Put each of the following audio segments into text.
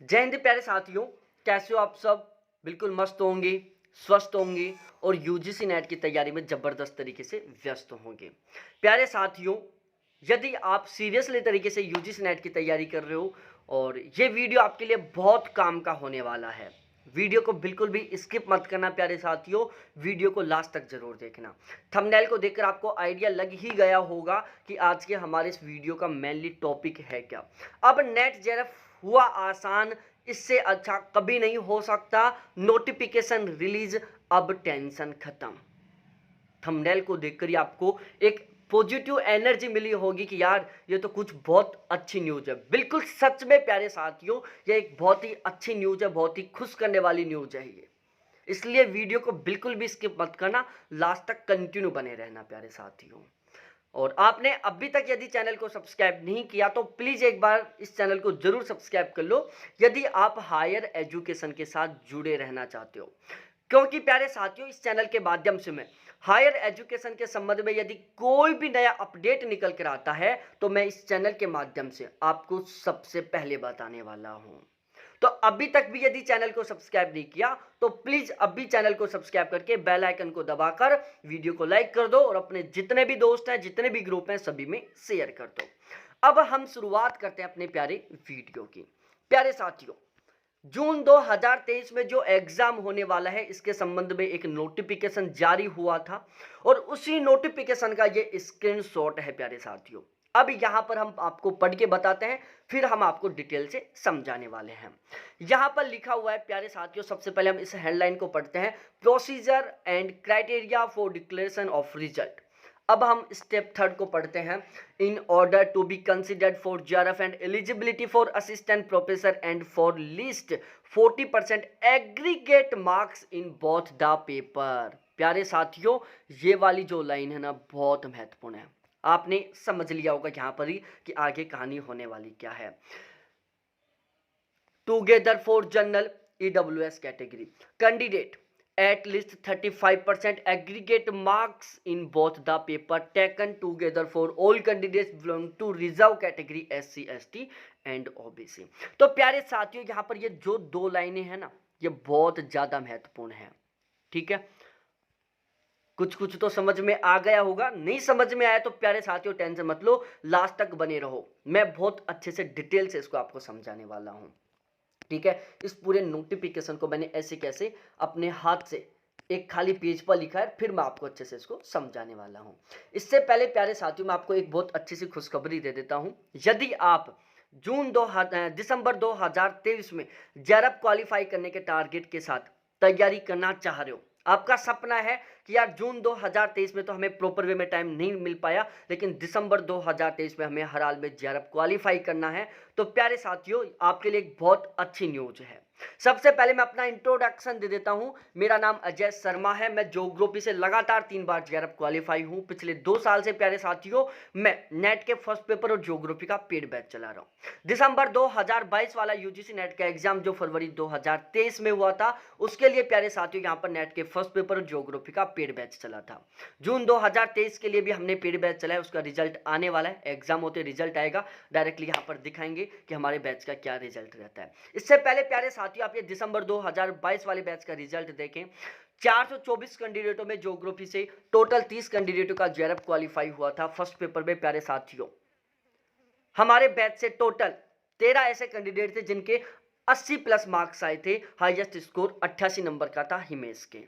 जय हिंद प्यारे साथियों, कैसे हो आप सब। बिल्कुल मस्त होंगे, स्वस्थ होंगे और यूजीसी नेट की तैयारी में ज़बरदस्त तरीके से व्यस्त होंगे। प्यारे साथियों, यदि आप सीरियसली तरीके से यूजीसी नेट की तैयारी कर रहे हो और ये वीडियो आपके लिए बहुत काम का होने वाला है, वीडियो को बिल्कुल भी स्किप मत करना प्यारे साथियों, वीडियो को लास्ट तक जरूर देखना। थंबनेल को देखकर आपको आइडिया लग ही गया होगा कि आज के हमारे इस वीडियो का मेनली टॉपिक है क्या। अब नेट जेआरएफ हुआ आसान, इससे अच्छा कभी नहीं हो सकता। नोटिफिकेशन रिलीज, अब टेंशन खत्म। थंबनेल को देखकर ही आपको एक पॉजिटिव एनर्जी मिली होगी कि यार ये तो कुछ बहुत अच्छी न्यूज़ है। बिल्कुल सच में प्यारे साथियों, ये एक बहुत ही अच्छी न्यूज़ है, बहुत ही खुश करने वाली न्यूज़ है ये। इसलिए वीडियो को बिल्कुल भी स्किप मत करना, लास्ट तक कंटिन्यू बने रहना प्यारे साथियों। और आपने अभी तक यदि चैनल को सब्सक्राइब नहीं किया तो प्लीज़ एक बार इस चैनल को जरूर सब्सक्राइब कर लो यदि आप हायर एजुकेशन के साथ जुड़े रहना चाहते हो। क्योंकि प्यारे साथियों, इस चैनल के माध्यम से मैं हायर एजुकेशन के संबंध में यदि कोई भी नया अपडेट निकल कर आता है तो मैं इस चैनल के माध्यम से आपको सबसे पहले बताने वाला हूं। तो अभी तक भी यदि चैनल को सब्सक्राइब नहीं किया तो प्लीज अभी चैनल को सब्सक्राइब करके बेल आइकन को दबाकर वीडियो को लाइक कर दो और अपने जितने भी दोस्त हैं, जितने भी ग्रुप हैं, सभी में शेयर कर दो। अब हम शुरुआत करते हैं अपने प्यारे वीडियो की। प्यारे साथियों, जून 2023 में जो एग्जाम होने वाला है इसके संबंध में एक नोटिफिकेशन जारी हुआ था और उसी नोटिफिकेशन का ये स्क्रीनशॉट है प्यारे साथियों। अब यहां पर हम आपको पढ़ के बताते हैं, फिर हम आपको डिटेल से समझाने वाले हैं। यहां पर लिखा हुआ है प्यारे साथियों, सबसे पहले हम इस हेडलाइन को पढ़ते हैं, procedure and criteria for declaration of result. अब हम स्टेप थर्ड को पढ़ते हैं, in order to be considered for JRF and eligibility for assistant professor and for list 40% aggregate marks in both the paper. प्यारे साथियों, ये वाली जो लाइन है ना, बहुत महत्वपूर्ण है। आपने समझ लिया होगा यहाँ पर ही कि आगे कहानी होने वाली क्या है। Together for general EWS category candidate at least 35% aggregate marks in both the paper taken together for all candidates belong to reserve category SC ST and OBC। तो प्यारे साथियों, यहाँ पर ये जो दो लाइनें हैं ना, ये बहुत ज़्यादा महत्वपूर्ण है। ठीक है, कुछ कुछ तो समझ में आ गया होगा, नहीं समझ में आया तो प्यारे साथियों टेंशन मत लो, लास्ट तक बने रहो, मैं बहुत अच्छे से डिटेल से इसको आपको समझाने वाला हूँ। ठीक है, इस पूरे नोटिफिकेशन को मैंने ऐसे कैसे अपने हाथ से एक खाली पेज पर लिखा है, फिर मैं आपको अच्छे से इसको समझाने वाला हूं। इससे पहले प्यारे साथियों, मैं आपको एक बहुत अच्छी सी खुशखबरी दे देता हूं। यदि आप दिसंबर 2023 में जेआरएफ क्वालिफाई करने के टारगेट के साथ तैयारी करना चाह रहे हो, आपका सपना है कि यार जून 2023 में तो हमें प्रॉपर वे में टाइम नहीं मिल पाया, लेकिन दिसंबर 2023 में हमें हर हाल में जेआरएफ क्वालिफाई करना है, तो प्यारे साथियों आपके लिए एक बहुत अच्छी न्यूज है। सबसे पहले मैं अपना इंट्रोडक्शन दे देता हूं। मेरा नाम अजय शर्मा है, मैं ज्योग्राफी से लगातार 3 बार जेआरएफ क्वालिफाई हूं। पिछले 2 साल से प्यारे साथियों मैं नेट के फर्स्ट पेपर और ज्योग्राफी का पेड बैच चला रहा हूं। दिसंबर 2022 वाला यूजीसी नेट का एग्जाम जो फरवरी 2023 में हुआ था, उसके लिए प्यारे साथियों यहां पर नेट के फर्स्ट पेपर और ज्योग्राफी का पेड बैच चला था। जून 2023 के लिए भी हमने पेड बैच चलाया, उसका रिजल्ट आने वाला है। एग्जाम होते रिजल्ट आएगा, डायरेक्टली यहां पर दिखाएंगे कि हमारे बैच का क्या रिजल्ट रहता है। इससे पहले प्यारे साथियों आप ये दिसंबर 2022 वाले बैच का रिजल्ट देखें, 424 कैंडिडेटों में ज्योग्राफी से टोटल 30 कैंडिडेटों का जेआरएफ क्वालिफाई हुआ था फर्स्ट पेपर में। प्यारे साथियों, हमारे बैच से टोटल 13 ऐसे कैंडिडेट थे जिनके 80 प्लस मार्क्स आए थे। हाईएस्ट स्कोर 88 नंबर का था हिमेश के।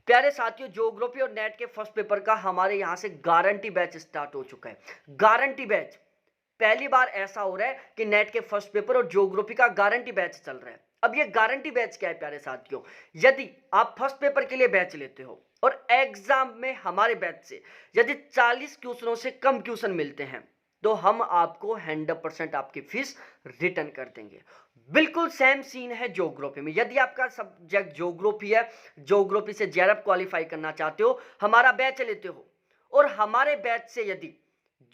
प्यारे साथियों, ज्योग्राफी और नेट के फर्स्ट पेपर का हमारे यहां से गारंटी बैच स्टार्ट हो चुका है। गारंटी बैच पहली बार ऐसा हो रहा है कि नेट के फर्स्ट पेपर और ज्योग्राफी का गारंटी बैच चल रहा है। अब ये गारंटी बैच क्या है प्यारे साथियों, यदि आप फर्स्ट पेपर के लिए बैच लेते हो और एग्जाम में हमारे बैच से यदि 40 क्वेश्चनों से कम क्वेश्चन मिलते हैं तो हम आपको 100% आपकी फीस रिटर्न कर देंगे। बिल्कुल सेम सीन है ज्योग्राफी में। यदि आपका सब्जेक्ट ज्योग्राफी है, ज्योग्राफी से जेआरएफ क्वालिफाई करना चाहते हो, हमारा बैच लेते हो और हमारे बैच से यदि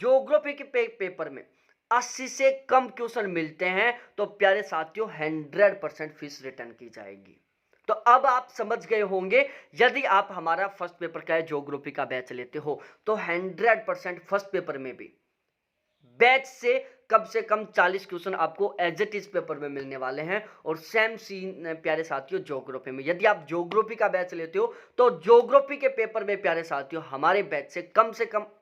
ज्योग्राफी के पेपर में 80 से कम क्वेश्चन मिलते हैं तो प्यारे साथियों 100% फीस रिटर्न की जाएगी। तो अब आप समझ गए होंगे, यदि आप हमारा फर्स्ट पेपर का ज्योग्राफी का बैच लेते हो तो 100% फर्स्ट पेपर में भी बैच से कम से कम 40 क्वेश्चन आपको एज इट इज पेपर में मिलने वाले हैं। और सेम सीन प्यारे साथियों ज्योग्राफी में, यदि आप ज्योग्राफी का बैच लेते हो तो ज्योग्राफी के पेपर में प्यारे साथियों हमारे बैच से कम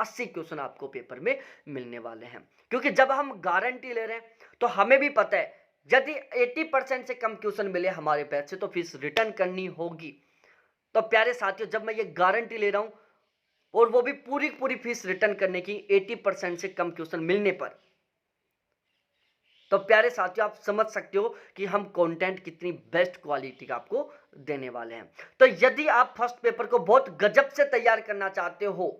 80 क्वेश्चन आपको पेपर में मिलने वाले हैं। क्योंकि जब हम गारंटी ले रहे हैं तो हमें भी पता है यदि 80% से कम क्वेश्चन मिले हमारे बैच से तो फीस रिटर्न करनी होगी। तो प्यारे साथियों जब मैं ये गारंटी ले रहा हूं और वो भी पूरी फीस रिटर्न करने की 80% से कम क्वेश्चन मिलने पर, तो प्यारे साथियों आप समझ सकते हो कि हम कंटेंट कितनी बेस्ट क्वालिटी का आपको देने वाले हैं। तो यदि आप फर्स्ट पेपर को बहुत गजब से तैयार करना चाहते हो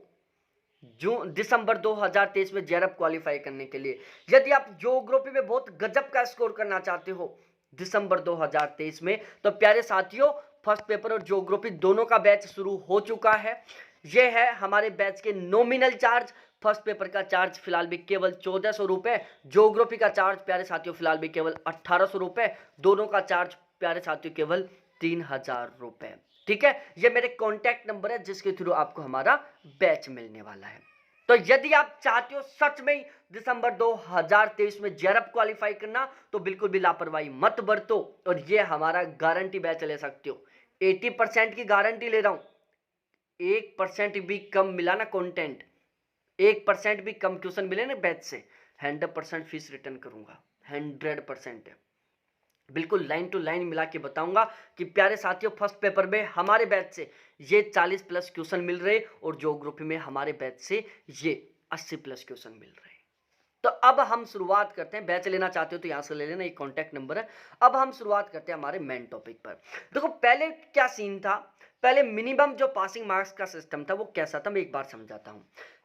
दिसंबर 2023 में जेआरएफ क्वालिफाई करने के लिए, यदि आप ज्योग्राफी में बहुत गजब का स्कोर करना चाहते हो दिसंबर 2023 में, तो प्यारे साथियों फर्स्ट पेपर और ज्योग्राफी दोनों का बैच शुरू हो चुका है। यह है हमारे बैच के नॉमिनल चार्ज। फर्स्ट पेपर का चार्ज फिलहाल भी केवल 1400 रुपए, ज्योग्राफी का चार्ज प्यारे साथियों फिलहाल भी केवल 1800 रुपए, दोनों का चार्ज प्यारे साथियों केवल 3000 रुपए। ठीक है, ये मेरे कॉन्टैक्ट नंबर है जिसके थ्रू आपको हमारा बैच मिलने वाला है। तो यदि आप चाहते हो सच में दिसंबर 2023 में जेआरएफ क्वालिफाई करना तो बिल्कुल भी लापरवाही मत बरतो और ये हमारा गारंटी बैच ले सकते हो। 80% की गारंटी ले रहा हूं, 1% भी कम मिला ना कंटेंट, 1% भी कम क्वेश्चन मिले ना बैच से, 100% फीस रिटर्न करूंगा। 100% बिल्कुल लाइन टू लाइन मिला के बताऊंगा कि प्यारे साथियों फर्स्ट पेपर में हमारे बैच से ये 40+ क्वेश्चन मिल रहे और ज्योग्राफी में हमारे बैच से ये 80+ क्वेश्चन मिल रहे। तो अब हम शुरुआत करते हैं, बैच लेना चाहते हो तो यहां से ले लेना, ये कॉन्टैक्ट नंबर है। अब हम शुरुआत करते हैं हमारे मेन टॉपिक पर। देखो पहले क्या सीन था, पहले मिनिमम जो पासिंग मार्क्स का सिस्टम था वो कैसा था मैं एक बार समझाता हूं।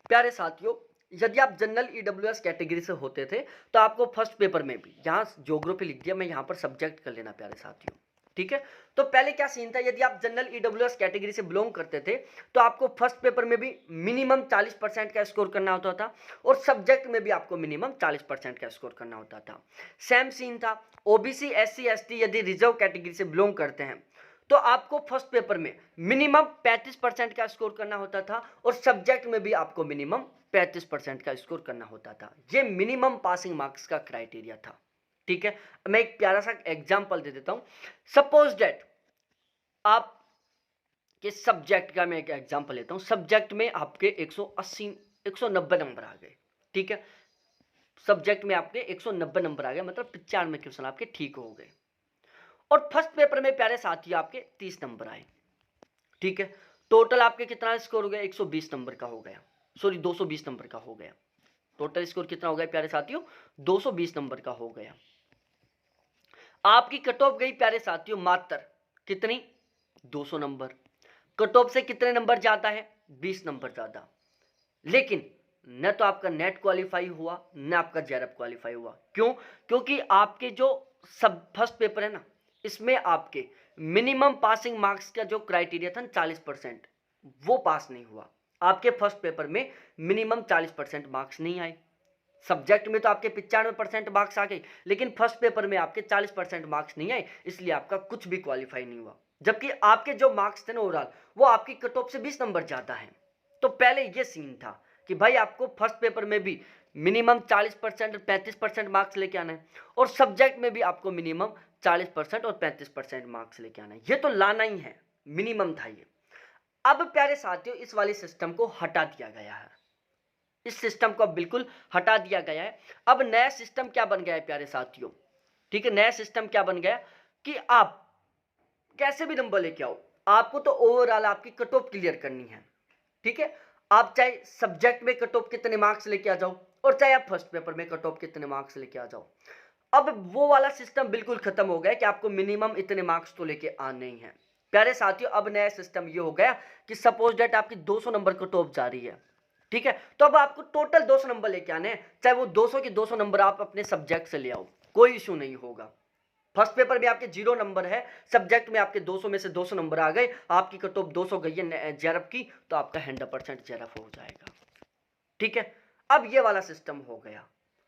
प्यारे साथियों यदि आप जनरल ईडब्ल्यूएस कैटेगरी से होते थे तो आपको फर्स्ट पेपर में भी, यहाँ ज्योग्राफी लिख दिया मैं, यहाँ पर सब्जेक्ट कर लेना प्यारे साथियों। ठीक है, तो पहले क्या सीन था, यदि आप जनरल ईडब्ल्यूएस कैटेगरी से बिलोंग करते थे तो आपको फर्स्ट पेपर में भी मिनिमम 40% का स्कोर करना होता था और सब्जेक्ट में भी आपको मिनिमम 40% का स्कोर करना होता था। सेम सीन था ओबीसी एससी एसटी यदि रिजर्व कैटेगरी से बिलोंग करते हैं तो आपको फर्स्ट पेपर में मिनिमम 35% का स्कोर करना होता था और सब्जेक्ट में भी आपको मिनिमम 35% का स्कोर करना होता था। ये मिनिमम पासिंग मार्क्स का क्राइटेरिया था। ठीक है, मैं एक प्यारा सा एग्जांपल दे देता हूं। सपोज दैट आप के सब्जेक्ट का मैं एक एग्जांपल लेता हूं, सब्जेक्ट में आपके 180 190 नंबर आ गए। ठीक है, सब्जेक्ट में आपके 190 नंबर आ गए, मतलब 95 क्वेश्चन आपके ठीक हो गए और फर्स्ट पेपर में प्यारे साथी आपके 30 नंबर आए। ठीक है, टोटल आपके कितना स्कोर हो गया, 120 नंबर का हो गया, सॉरी 220 नंबर का हो गया। टोटल स्कोर कितना हो गया प्यारे साथियों, 220 नंबर का हो गया। आपकी कट ऑफ गई प्यारे साथियों मात्र कितनी, 200 नंबर। कट ऑफ से कितने नंबर जाता है, 20 नंबर ज्यादा। लेकिन न तो आपका नेट क्वालिफाई हुआ न आपका जेआरएफ क्वालिफाई हुआ। क्यों, क्योंकि आपके जो सब फर्स्ट पेपर है ना, इसमें आपके मिनिमम पासिंग मार्क्स का जो क्राइटेरिया था 40%, वो पास नहीं हुआ। आपके फर्स्ट पेपर में मिनिमम 40% मार्क्स नहीं आए। सब्जेक्ट में तो आपके 95% मार्क्स आ गए लेकिन फर्स्ट पेपर में आपके 40% मार्क्स नहीं आए, इसलिए आपका कुछ भी क्वालिफाई नहीं हुआ। जबकि आपके जो मार्क्स थे ना ओवरऑल वो आपकी कट ऑफ से 20 नंबर ज्यादा है। तो पहले ये सीन था कि भाई आपको फर्स्ट पेपर में भी मिनिमम 40% और 35% मार्क्स लेके आना है और सब्जेक्ट में भी आपको मिनिमम 40% और 35% मार्क्स लेके आना है। ये तो लाना ही है, मिनिमम था ये। अब प्यारे साथियों इस वाले सिस्टम को हटा दिया गया है, इस सिस्टम को बिल्कुल हटा दिया गया है। अब नया सिस्टम क्या बन गया है प्यारे साथियों, ठीक है, नया सिस्टम क्या बन गया कि आप कैसे भी नंबर लेके आओ, आपको तो ओवरऑल आपकी कट ऑफ क्लियर करनी है। ठीक है, आप चाहे सब्जेक्ट में कट ऑफ कितने मार्क्स लेके आ जाओ और चाहे आप फर्स्ट पेपर में कट ऑफ कितने मार्क्स लेके आ जाओ। अब वो वाला सिस्टम बिल्कुल खत्म हो गया कि आपको मिनिमम इतने मार्क्स तो लेके आने ही हैं। प्यारे साथियों अब नया सिस्टम ये हो गया कि सपोज दैट आपकी 200 नंबर कट ऑफ जा रही है। ठीक है, तो अब आपको टोटल 200 नंबर लेके आने हैं, चाहे वो 200 के 200 नंबर आप अपने सब्जेक्ट से ले आओ, कोई इशू नहीं होगा। फर्स्ट पेपर में आपके 0 नंबर है, सब्जेक्ट में आपके 200 में से 200 नंबर आ गए, आपकी कट ऑफ 200 गई है जेआरएफ की, तो आपका 100% जेआरएफ हो जाएगा। ठीक है, अब ये वाला सिस्टम हो गया।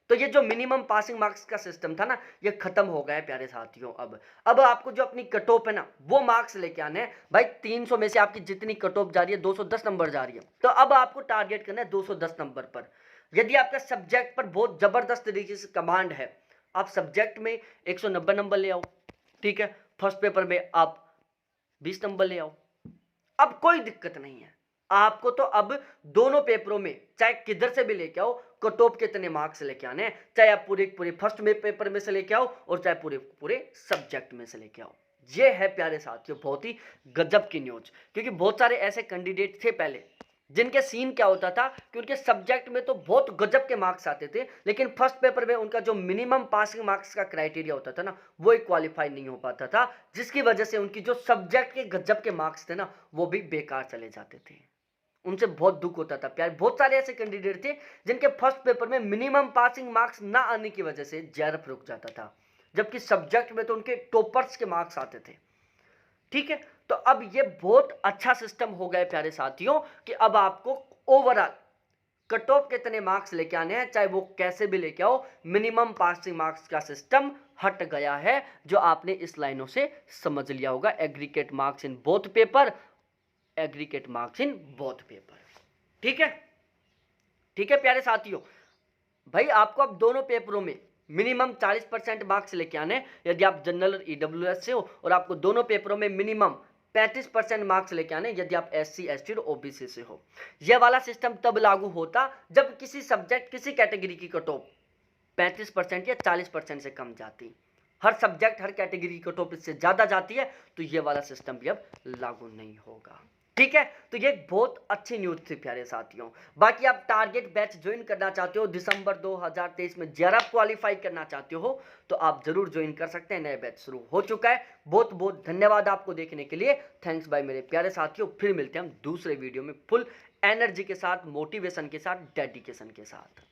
तो ये जो मिनिमम पासिंग मार्क्स का सिस्टम था ना, ये खत्म हो गया है प्यारे साथियों। अब आपको जो अपनी कट ऑफ है ना वो मार्क्स लेके आने हैं। भाई 300 में से आपकी जितनी कट ऑफ जा रही है 210 नंबर जा रही है, तो अब आपको टारगेट करना है 210 नंबर पर। यदि आपका सब्जेक्ट पर बहुत जबरदस्त तरीके से कमांड है, आप सब्जेक्ट में 190 नंबर ले आओ, ठीक है, फर्स्ट पेपर में आप 20 नंबर ले आओ, अब कोई दिक्कत नहीं है आपको। तो अब दोनों पेपरों में चाहे किधर से भी लेके आओ, कट ऑफ कितने मार्क्स लेके आने हैं, चाहे आप पूरे पूरे फर्स्ट में पेपर में से लेके आओ और चाहे पूरे पूरे सब्जेक्ट में से लेके आओ। ये है प्यारे साथियों बहुत ही गजब की न्यूज, क्योंकि बहुत सारे ऐसे कैंडिडेट थे पहले जिनके सीन क्या होता था कि उनके सब्जेक्ट में तो बहुत गजब के मार्क्स आते थे, लेकिन फर्स्ट पेपर में उनका जो मिनिमम पासिंग मार्क्स का क्राइटेरिया होता था ना, वो एक क्वालिफाई नहीं हो पाता था, जिसकी वजह से उनकी जो सब्जेक्ट के गजब के मार्क्स थे ना, वो भी बेकार चले जाते थे। उनसे बहुत दुख होता था प्यार। बहुत सारे ऐसे कैंडिडेट थे जिनके फर्स्ट पेपर में मिनिमम पासिंग मार्क्स ना आने की वजह से जेआरएफ रुक जाता था, जबकि सब्जेक्ट में तो उनके टॉपर्स के मार्क्स आते थे, ठीक है। तो अब ये बहुत अच्छा सिस्टम हो गया प्यारे साथियों कि अब आपको ओवरऑल कट ऑफ कितने मार्क्स लेके आने हैं, चाहे वो कैसे भी लेके आओ, मिनिमम पासिंग मार्क्स का सिस्टम हट गया है, जो आपने इस लाइनों से समझ लिया होगा। Aggregate marks in both paper, aggregate marks in both paper, ठीक है, ठीक है प्यारे साथियों। भाई आपको अब दोनों पेपरों में मिनिमम 40% मार्क्स लेके आने, यदि आप जनरल ईडब्ल्यूएस से हो, और आपको दोनों पेपरों में मिनिमम 35% मार्क्स लेके आने यदि आप एससी एसटी और ओबीसी से हो। यह वाला सिस्टम तब लागू होता जब किसी सब्जेक्ट किसी कैटेगरी की कट ऑफ 35% या 40% से कम जाती। हर सब्जेक्ट हर कैटेगरी की कट ऑफ इससे ज्यादा जाती है तो ये वाला सिस्टम भी अब लागू नहीं होगा, ठीक है। तो ये बहुत अच्छी न्यूज थी प्यारे साथियों। बाकी आप टारगेट बैच ज्वाइन करना चाहते हो, दिसंबर 2023 में जेआरएफ क्वालिफाई करना चाहते हो, तो आप जरूर ज्वाइन कर सकते हैं। नया बैच शुरू हो चुका है। बहुत बहुत धन्यवाद आपको देखने के लिए। थैंक्स बाय मेरे प्यारे साथियों। फिर मिलते हैं हम दूसरे वीडियो में फुल एनर्जी के साथ, मोटिवेशन के साथ, डेडिकेशन के साथ।